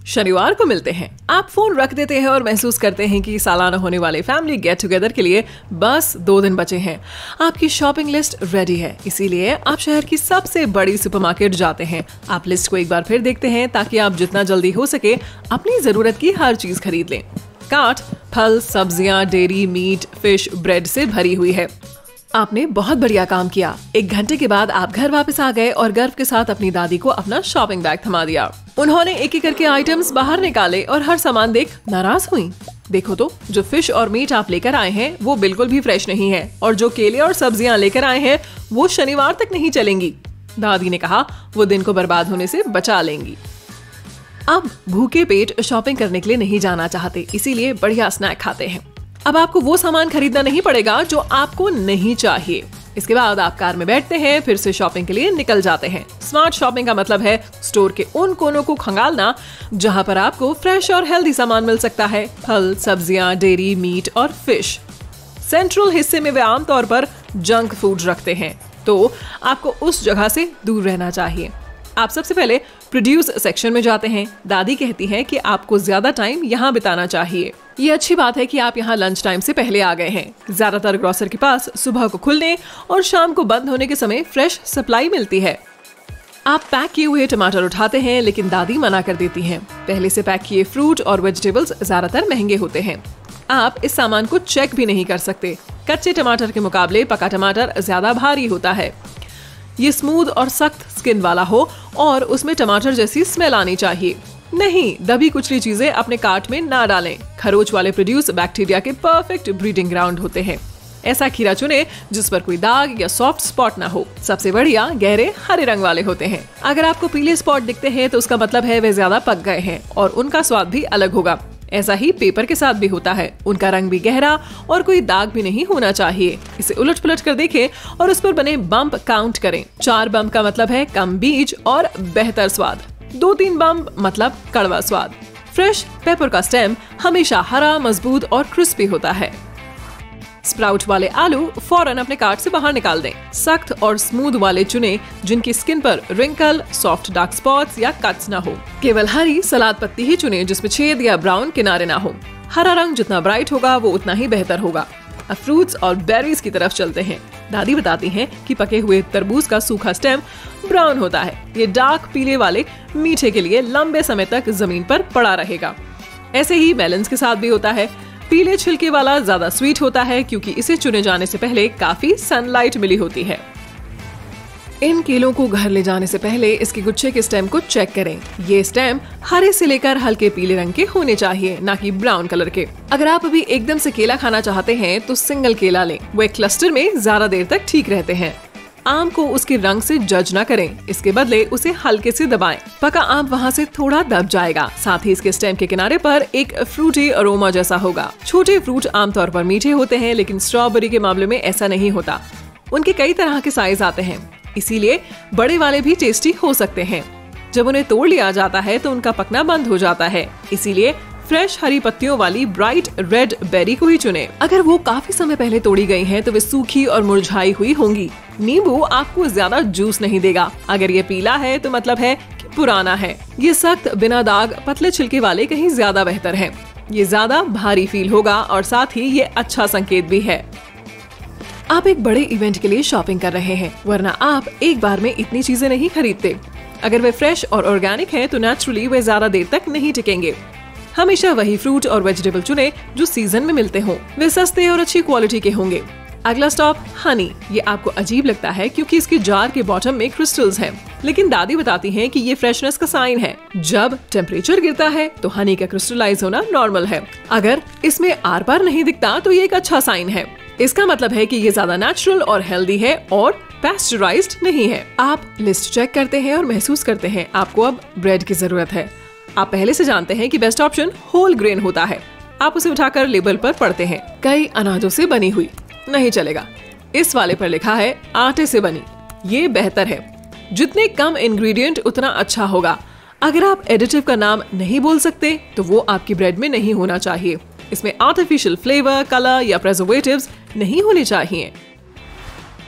शनिवार को मिलते हैं। आप फोन रख देते हैं और महसूस करते हैं कि सालाना होने वाले फैमिली गेट टुगेदर के लिए बस 2 दिन बचे हैं। आपकी शॉपिंग लिस्ट रेडी है, इसीलिए आप शहर की सबसे बड़ी सुपरमार्केट जाते हैं। आप लिस्ट को एक बार फिर देखते हैं ताकि आप जितना जल्दी हो सके अपनी जरूरत की हर चीज खरीद लें। कार्ट फल, सब्जियां, डेयरी, मीट, फिश, ब्रेड से भरी हुई है। आपने बहुत बढ़िया काम किया। 1 घंटे के बाद आप घर वापस आ गए और गर्व के साथ अपनी दादी को अपना शॉपिंग बैग थमा दिया। उन्होंने एक-एक करके आइटम्स बाहर निकाले और हर सामान देख नाराज हुई। देखो तो, जो फिश और मीट आप लेकर आए हैं वो बिल्कुल भी फ्रेश नहीं है और जो केले और सब्जियां लेकर आए हैं वो शनिवार तक नहीं चलेंगी। दादी ने कहा वो दिन को बर्बाद होने से बचा लेंगी। अब भूखे पेट शॉपिंग करने के लिए नहीं जाना चाहते, इसीलिए बढ़िया स्नैक खाते हैं। अब आपको वो सामान खरीदना नहीं पड़ेगा जो आपको नहीं चाहिए। इसके बाद आप कार में बैठते हैं, फिर से शॉपिंग के लिए निकल जाते हैं। स्मार्ट शॉपिंग का मतलब है स्टोर के उन कोनों को खंगालना जहां पर आपको फ्रेश और हेल्दी सामान मिल सकता है। फल, सब्जियां, डेयरी, मीट और फिश। सेंट्रल हिस्से में वे आमतौर पर जंक फूड रखते हैं, तो आपको उस जगह से दूर रहना चाहिए। आप सबसे पहले प्रोड्यूस सेक्शन में जाते हैं। दादी कहती है कि आपको ज्यादा टाइम यहाँ बिताना चाहिए। ये अच्छी बात है कि आप यहाँ लंच टाइम से पहले आ गए हैं। ज्यादातर ग्रोसर के पास सुबह को खुलने और शाम को बंद होने के समय फ्रेश सप्लाई मिलती है। आप पैक किए हुए टमाटर उठाते हैं, लेकिन दादी मना कर देती हैं। पहले से पैक किए फ्रूट और वेजिटेबल्स ज्यादातर महंगे होते हैं। आप इस सामान को चेक भी नहीं कर सकते। कच्चे टमाटर के मुकाबले पका टमाटर ज्यादा भारी होता है। ये स्मूथ और सख्त स्किन वाला हो और उसमें टमाटर जैसी स्मेल आनी चाहिए। नहीं, दबी कुचली चीजें अपने कार्ट में ना डालें। खरोच वाले प्रोड्यूस बैक्टीरिया के परफेक्ट ब्रीडिंग ग्राउंड होते हैं। ऐसा खीरा चुने जिस पर कोई दाग या सॉफ्ट स्पॉट ना हो। सबसे बढ़िया गहरे हरे रंग वाले होते हैं। अगर आपको पीले स्पॉट दिखते हैं तो उसका मतलब है वे ज्यादा पक गए हैं और उनका स्वाद भी अलग होगा। ऐसा ही पेपर के साथ भी होता है। उनका रंग भी गहरा और कोई दाग भी नहीं होना चाहिए। इसे उलट पुलट कर देखें और उस पर बने बम्प काउंट करें। 4 बम्प का मतलब है कम बीज और बेहतर स्वाद। 2-3 बम्प मतलब कड़वा स्वाद। फ्रेश पेपर का स्टेम हमेशा हरा, मजबूत और क्रिस्पी होता है। स्प्राउट वाले आलू फौरन अपने कार्ट से बाहर निकाल दें। सख्त और स्मूथ वाले चुने जिनकी स्किन पर रिंकल, सॉफ्ट डार्क स्पॉट्स या कट्स ना हो। केवल हरी सलाद पत्ती ही चुने जिसमें छेद या ब्राउन किनारे ना हो। हरा रंग जितना ब्राइट होगा वो उतना ही बेहतर होगा। अब फ्रूट्स और बेरीज की तरफ चलते हैं। दादी बताती हैं कि पके हुए तरबूज का सूखा स्टेम ब्राउन होता है। ये डार्क पीले वाले मीठे के लिए लंबे समय तक जमीन पर पड़ा रहेगा। ऐसे ही मेलन्स के साथ भी होता है। पीले छिलके वाला ज्यादा स्वीट होता है क्योंकि इसे चुने जाने से पहले काफी सनलाइट मिली होती है। इन केलों को घर ले जाने से पहले इसके गुच्छे के स्टेम को चेक करें। ये स्टेम हरे से लेकर हल्के पीले रंग के होने चाहिए, ना कि ब्राउन कलर के। अगर आप अभी एकदम से केला खाना चाहते हैं तो सिंगल केला लें। वे क्लस्टर में ज्यादा देर तक ठीक रहते हैं। आम को उसके रंग से जज ना करें, इसके बदले उसे हल्के से दबाएं। पका आम वहाँ से थोड़ा दब जाएगा। साथ ही इसके स्टेम के किनारे पर एक फ्रूटी अरोमा जैसा होगा। छोटे फ्रूट आमतौर पर मीठे होते हैं, लेकिन स्ट्रॉबेरी के मामले में ऐसा नहीं होता। उनके कई तरह के साइज आते हैं, इसीलिए बड़े वाले भी टेस्टी हो सकते हैं। जब उन्हें तोड़ लिया जाता है तो उनका पकना बंद हो जाता है, इसीलिए फ्रेश हरी पत्तियों वाली ब्राइट रेड बेरी को ही चुने। अगर वो काफी समय पहले तोड़ी गई हैं तो वे सूखी और मुरझाई हुई होंगी। नींबू आपको ज्यादा जूस नहीं देगा। अगर ये पीला है तो मतलब है कि पुराना है। ये सख्त बिना दाग पतले छिलके वाले कहीं ज्यादा बेहतर है। ये ज्यादा भारी फील होगा और साथ ही ये अच्छा संकेत भी है। आप एक बड़े इवेंट के लिए शॉपिंग कर रहे हैं, वरना आप एक बार में इतनी चीजें नहीं खरीदते। अगर वे फ्रेश और ऑर्गेनिक हैं तो नेचुरली वे ज्यादा देर तक नहीं टिकेंगे। हमेशा वही फ्रूट और वेजिटेबल चुने जो सीजन में मिलते हों। वे सस्ते और अच्छी क्वालिटी के होंगे। अगला स्टॉप हनी। ये आपको अजीब लगता है क्योंकि इसके जार के बॉटम में क्रिस्टल्स हैं, लेकिन दादी बताती हैं कि ये फ्रेशनेस का साइन है। जब टेम्परेचर गिरता है तो हनी का क्रिस्टलाइज होना नॉर्मल है। अगर इसमें आर पार नहीं दिखता तो ये एक अच्छा साइन है। इसका मतलब है कि ये ज्यादा नेचुरल और हेल्दी है और पैस्चराइज्ड नहीं है। आप लिस्ट चेक करते हैं और महसूस करते हैं आपको अब ब्रेड की जरूरत है। आप पहले से जानते हैं कि बेस्ट ऑप्शन होल ग्रेन होता है। आप उसे उठाकर लेबल पर पढ़ते हैं, कई अनाजों से बनी हुई नहीं चलेगा। इस वाले पर लिखा है आटे से बनी। ये बेहतर है। जितने कम इंग्रेडिएंट उतना अच्छा होगा। अगर आप एडिटिव का नाम नहीं बोल सकते तो वो आपकी ब्रेड में नहीं होना चाहिए। इसमें आर्टिफिशियल फ्लेवर, कलर या प्रिजर्वेटिव्स नहीं होने चाहिए।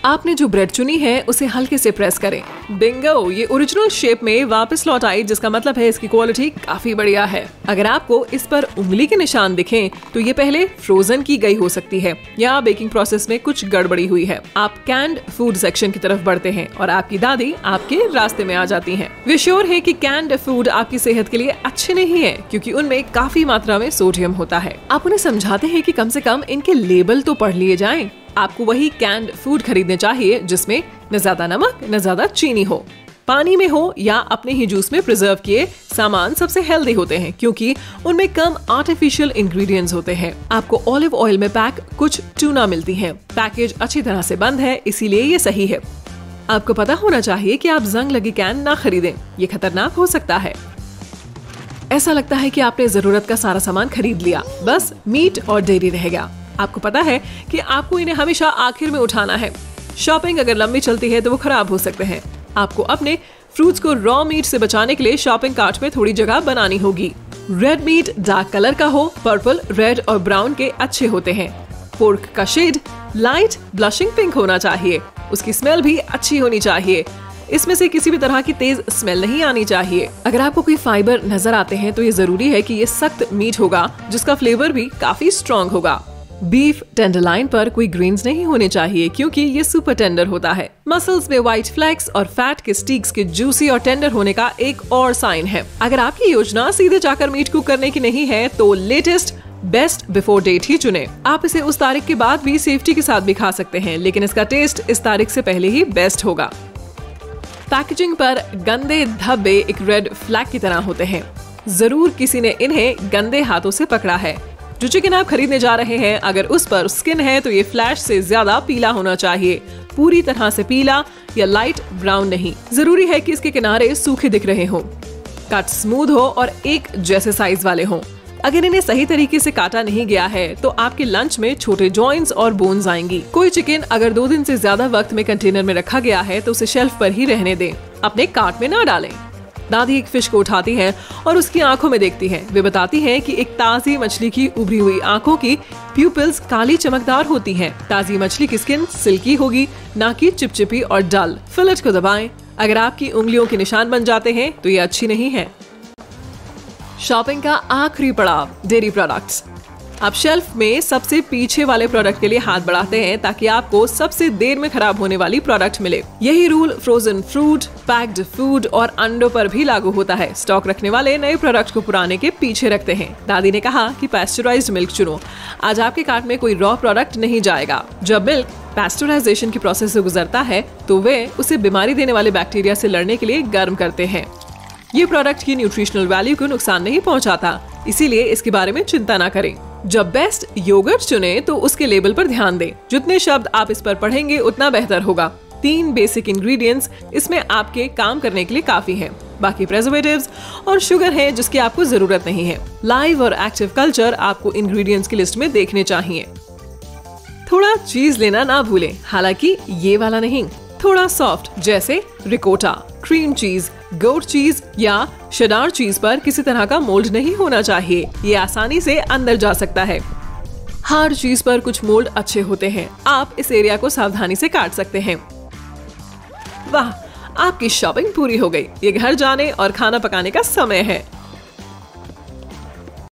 आपने जो ब्रेड चुनी है उसे हल्के से प्रेस करें। बिंगो, ये ओरिजिनल शेप में वापस लौट आई, जिसका मतलब है इसकी क्वालिटी काफी बढ़िया है। अगर आपको इस पर उंगली के निशान दिखें तो ये पहले फ्रोजन की गई हो सकती है या बेकिंग प्रोसेस में कुछ गड़बड़ी हुई है। आप कैंड फूड सेक्शन की तरफ बढ़ते हैं और आपकी दादी आपके रास्ते में आ जाती हैं। वे श्योर है कि कैंड फूड आपकी सेहत के लिए अच्छे नहीं है, क्योंकि उनमें काफी मात्रा में सोडियम होता है। आप उन्हें समझाते हैं कि कम से कम इनके लेबल तो पढ़ लिए जाएं। आपको वही कैंड फूड खरीदने चाहिए जिसमें न ज्यादा नमक न ज्यादा चीनी हो, पानी में हो या अपने ही जूस में प्रिजर्व किए सामान सबसे हेल्दी होते हैं, क्योंकि उनमें कम आर्टिफिशियल इंग्रेडिएंट्स होते हैं। आपको ऑलिव ऑयल में पैक कुछ टूना मिलती है। पैकेज अच्छी तरह से बंद है, इसीलिए ये सही है। आपको पता होना चाहिए कि आप जंग लगी कैन ना खरीदें, ये खतरनाक हो सकता है। ऐसा लगता है कि आपने जरूरत का सारा सामान खरीद लिया, बस मीट और डेयरी रह गया। आपको पता है कि आपको इन्हें हमेशा आखिर में उठाना है। शॉपिंग अगर लंबी चलती है तो वो खराब हो सकते हैं। आपको अपने फ्रूट्स को रॉ मीट से बचाने के लिए शॉपिंग कार्ट में थोड़ी जगह बनानी होगी। रेड मीट डार्क कलर का हो, पर्पल, रेड और ब्राउन के अच्छे होते हैं। पोर्क का शेड लाइट ब्लशिंग पिंक होना चाहिए। उसकी स्मेल भी अच्छी होनी चाहिए। इसमें से किसी भी तरह की तेज स्मेल नहीं आनी चाहिए। अगर आपको कोई फाइबर नजर आते हैं तो ये जरूरी है कि ये सख्त मीट होगा, जिसका फ्लेवर भी काफी स्ट्रॉन्ग होगा। बीफ टेंडरलाइन पर कोई ग्रेन्स नहीं होने चाहिए, क्योंकि ये सुपर टेंडर होता है। मसल्स में व्हाइट फ्लैक्स और फैट के स्टीक्स के जूसी और टेंडर होने का एक और साइन है। अगर आपकी योजना सीधे जाकर मीट कुक करने की नहीं है तो लेटेस्ट बेस्ट बिफोर डेट ही चुने। आप इसे उस तारीख के बाद भी सेफ्टी के साथ भी खा सकते हैं, लेकिन इसका टेस्ट इस तारीख से पहले ही बेस्ट होगा। पैकेजिंग पर गंदे धब्बे एक रेड फ्लैग की तरह होते हैं। जरूर किसी ने इन्हें गंदे हाथों से पकड़ा है। जो चिकन आप खरीदने जा रहे हैं, अगर उस पर स्किन है तो ये फ्लैश से ज्यादा पीला होना चाहिए। पूरी तरह से पीला या लाइट ब्राउन नहीं। जरूरी है कि इसके किनारे सूखे दिख रहे हों, कट स्मूथ हो और एक जैसे साइज वाले हों। अगर इन्हें सही तरीके से काटा नहीं गया है तो आपके लंच में छोटे जॉइंट्स और बोन्स आएंगी। कोई चिकन अगर 2 दिन से ज्यादा वक्त में कंटेनर में रखा गया है तो उसे शेल्फ पर ही रहने दें, अपने कार्ट में न डालें। दादी एक फिश को उठाती हैं और उसकी आंखों में देखती हैं। वे बताती हैं कि एक ताजी मछली की उभरी हुई आंखों की प्यूपिल्स काली चमकदार होती हैं। ताजी मछली की स्किन सिल्की होगी, ना कि चिपचिपी और डल। फिलेट को दबाएं। अगर आपकी उंगलियों के निशान बन जाते हैं तो ये अच्छी नहीं है। शॉपिंग का आखिरी पड़ाव, डेयरी प्रोडक्ट्स। आप शेल्फ में सबसे पीछे वाले प्रोडक्ट के लिए हाथ बढ़ाते हैं ताकि आपको सबसे देर में खराब होने वाली प्रोडक्ट मिले। यही rule frozen fruit, packed food और अंडों पर भी लागू होता है। स्टॉक रखने वाले नए प्रोडक्ट को पुराने के पीछे रखते हैं। दादी ने कहा कि पैस्चराइज्ड मिल्क चुनो। आज आपके कार्ट में कोई रॉ प्रोडक्ट नहीं जाएगा। जब मिल्क पैस्चराइजेशन की प्रोसेस से गुजरता है तो वे उसे बीमारी देने वाले बैक्टीरिया से लड़ने के लिए गर्म करते हैं। ये प्रोडक्ट की न्यूट्रिशनल वैल्यू को नुकसान नहीं पहुंचाता, इसीलिए इसके बारे में चिंता न करें। जब बेस्ट योगर्ट चुने तो उसके लेबल पर ध्यान दें। जितने शब्द आप इस पर पढ़ेंगे उतना बेहतर होगा। 3 बेसिक इंग्रेडिएंट्स इसमें आपके काम करने के लिए काफी हैं। बाकी प्रिजर्वेटिव्स और शुगर है जिसकी आपको जरूरत नहीं है। लाइव और एक्टिव कल्चर आपको इंग्रेडिएंट्स की लिस्ट में देखने चाहिए। थोड़ा चीज लेना ना भूलें, हालांकि ये वाला नहीं, थोड़ा सॉफ्ट जैसे रिकोटा, क्रीम चीज, गोट चीज या शेडार चीज पर किसी तरह का मोल्ड नहीं होना चाहिए। ये आसानी से अंदर जा सकता है। हार्ड चीज पर कुछ मोल्ड अच्छे होते हैं। आप इस एरिया को सावधानी से काट सकते हैं। वाह, आपकी शॉपिंग पूरी हो गई। ये घर जाने और खाना पकाने का समय है।